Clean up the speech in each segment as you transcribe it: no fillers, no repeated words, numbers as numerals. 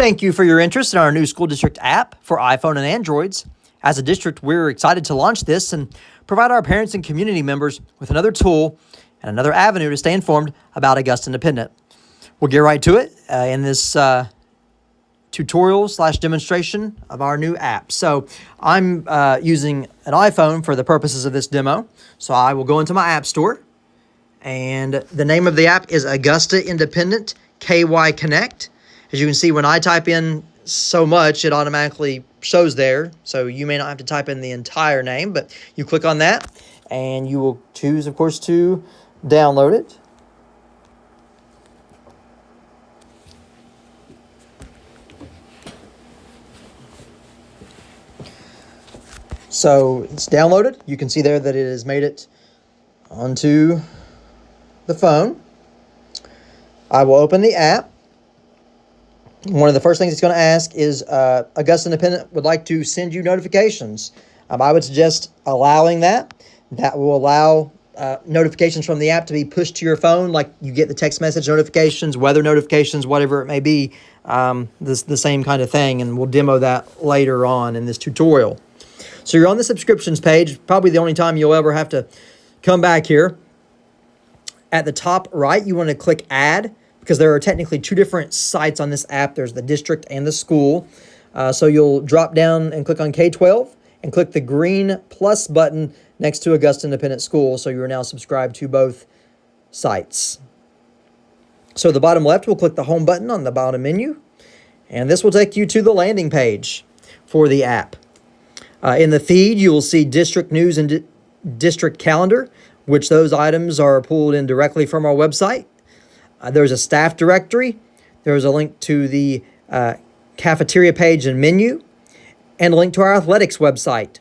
Thank you for your interest in our new school district app for iPhone and Androids. As a district, we're excited to launch this and provide our parents and community members with another tool and another avenue to stay informed about Augusta Independent. We'll get right to it in this tutorial/demonstration of our new app. So I'm using an iPhone for the purposes of this demo. So I will go into my app store, and the name of the app is Augusta Independent KY Connect. As you can see, when I type in so much, it automatically shows there. So you may not have to type in the entire name, but you click on that and you will choose, of course, to download it. So it's downloaded. You can see there that it has made it onto the phone. I will open the app. One of the first things it's going to ask is Augusta Independent would like to send you notifications. I would suggest allowing that. That will allow notifications from the app to be pushed to your phone, like you get the text message notifications, weather notifications, whatever it may be, the same kind of thing, and we'll demo that later on in this tutorial. So you're on the subscriptions page, probably the only time you'll ever have to come back here. At the top right, you want to click Add, because there are technically two different sites on this app. There's the district and the school. So you'll drop down and click on K-12 and click the green plus button next to Augusta Independent School. So you're now subscribed to both sites. So the bottom left, we'll click the home button on the bottom menu. And this will take you to the landing page for the app. In the feed, you will see district news and district calendar, which those items are pulled in directly from our website. There's a staff directory. There's a link to the cafeteria page and menu, and a link to our athletics website.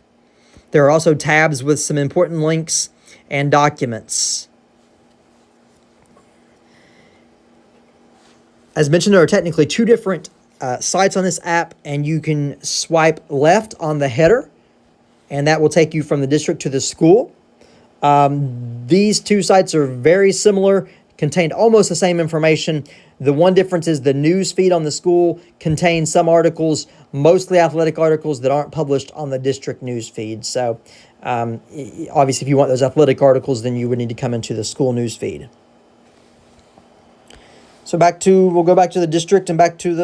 There are also tabs with some important links and documents. As mentioned, there are technically two different sites on this app, and you can swipe left on the header, and that will take you from the district to the school. These two sites are very similar, contained almost the same information. The one difference is the news feed on the school contains some articles, mostly athletic articles, that aren't published on the district news feed. So obviously, if you want those athletic articles, then you would need to come into the school news feed. So we'll go back to the district and back to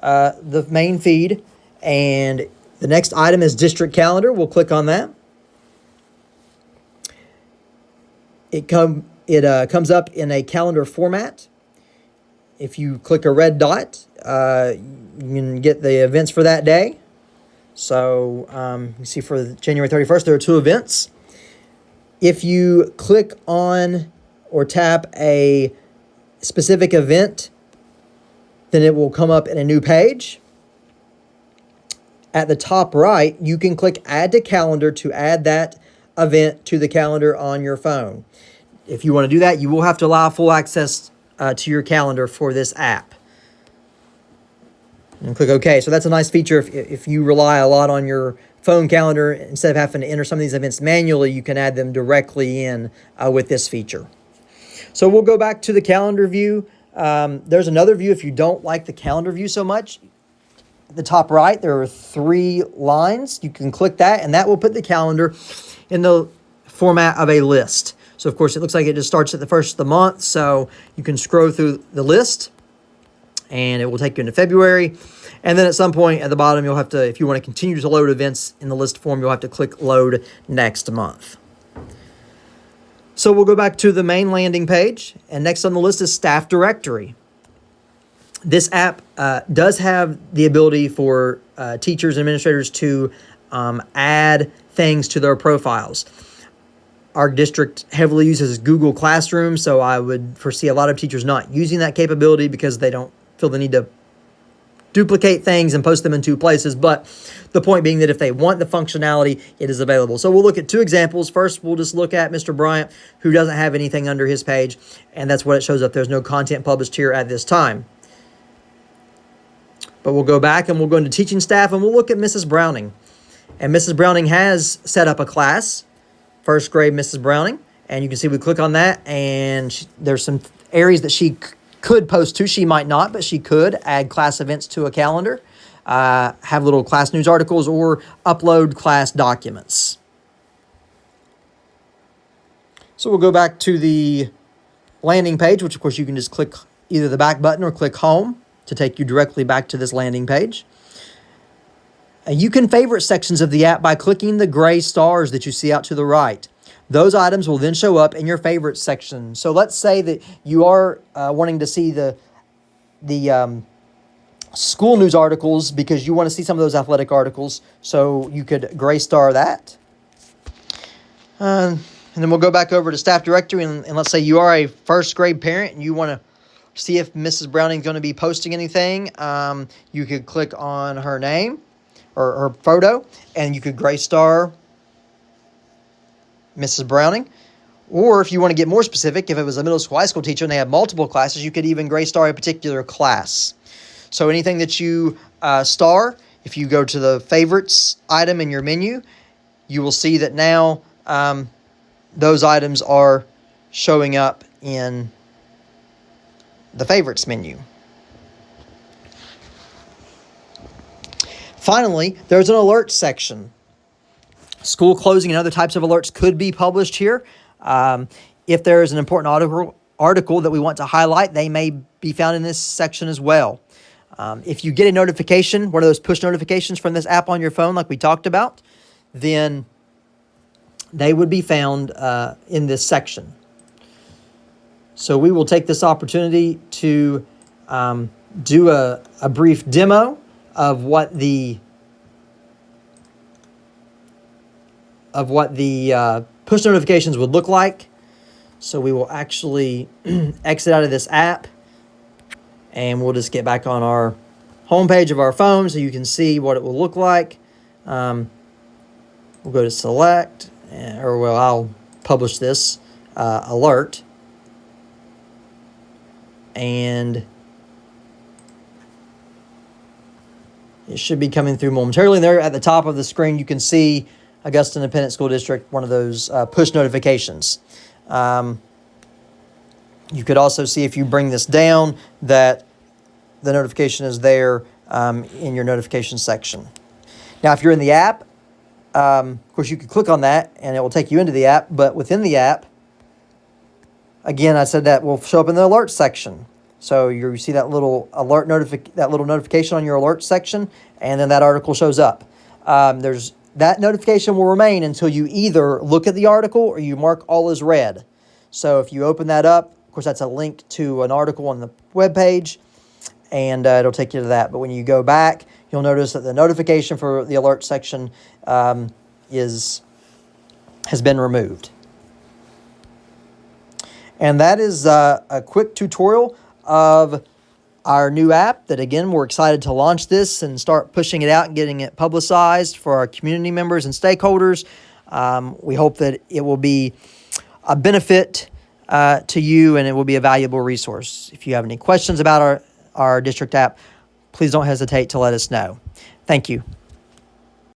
the main feed. And the next item is district calendar. We'll click on that. It comes up in a calendar format. If you click a red dot, you can get the events for that day. So you see for January 31st, there are two events. If you click on or tap a specific event, then it will come up in a new page. At the top right, you can click Add to Calendar to add that event to the calendar on your phone. If you want to do that, you will have to allow full access to your calendar for this app. And click OK. So that's a nice feature. If you rely a lot on your phone calendar, instead of having to enter some of these events manually, you can add them directly in with this feature. So we'll go back to the calendar view. There's another view if you don't like the calendar view so much. At the top right, there are three lines. You can click that, and that will put the calendar in the format of a list. So, of course, it looks like it just starts at the first of the month. So you can scroll through the list, and it will take you into February. And then at some point at the bottom, you'll have to, if you want to continue to load events in the list form, you'll have to click Load Next Month. So we'll go back to the main landing page. And next on the list is Staff Directory. This app does have the ability for teachers and administrators to add things to their profiles. Our district heavily uses Google Classroom, so I would foresee a lot of teachers not using that capability because they don't feel the need to duplicate things and post them in two places. But the point being that if they want the functionality, it is available. So we'll look at two examples. First, we'll just look at Mr. Bryant, who doesn't have anything under his page, and that's what it shows up. There's no content published here at this time. But we'll go back and we'll go into teaching staff and we'll look at Mrs. Browning. And Mrs. Browning has set up a class, first grade Mrs. Browning. And you can see we click on that and there's some areas that she could post to. She might not, but she could add class events to a calendar, have little class news articles, or upload class documents. So we'll go back to the landing page, which of course you can just click either the back button or click home to take you directly back to this landing page. You can favorite sections of the app by clicking the gray stars that you see out to the right. Those items will then show up in your favorite section. So let's say that you are wanting to see the school news articles because you want to see some of those athletic articles. So you could gray star that. And then we'll go back over to staff directory, and let's say you are a first grade parent and you want to see if Mrs. Browning is going to be posting anything. You could click on her name or her photo, and you could gray star Mrs. Browning. Or if you want to get more specific, if it was a middle school, high school teacher and they have multiple classes, you could even gray star a particular class. So anything that you star, if you go to the favorites item in your menu, you will see that now those items are showing up in the favorites menu. Finally, there's an alert section. School closing and other types of alerts could be published here. If there is an important article that we want to highlight, they may be found in this section as well. If you get a notification, one of those push notifications from this app on your phone like we talked about, then they would be found in this section. So we will take this opportunity to do a brief demo of what the push notifications would look like. So we will actually exit out of this app, and we'll just get back on our homepage of our phone so you can see what it will look like. We'll go to select, I'll publish this alert. And it should be coming through momentarily. There at the top of the screen, you can see Augusta Independent School District, one of those push notifications. You could also see if you bring this down that the notification is there in your notification section. Now, if you're in the app, of course, you could click on that and it will take you into the app. But within the app, again, I said that will show up in the alert section. So you see that little alert notification on your alert section, and then that article shows up. That notification will remain until you either look at the article or you mark all as read. So if you open that up, of course, that's a link to an article on the web page, and it'll take you to that. But when you go back, you'll notice that the notification for the alert section has been removed. And that is a quick tutorial of our new app that, again, we're excited to launch this and start pushing it out and getting it publicized for our community members and stakeholders. We hope that it will be a benefit to you and it will be a valuable resource. If you have any questions about our district app, please don't hesitate to let us know. Thank you.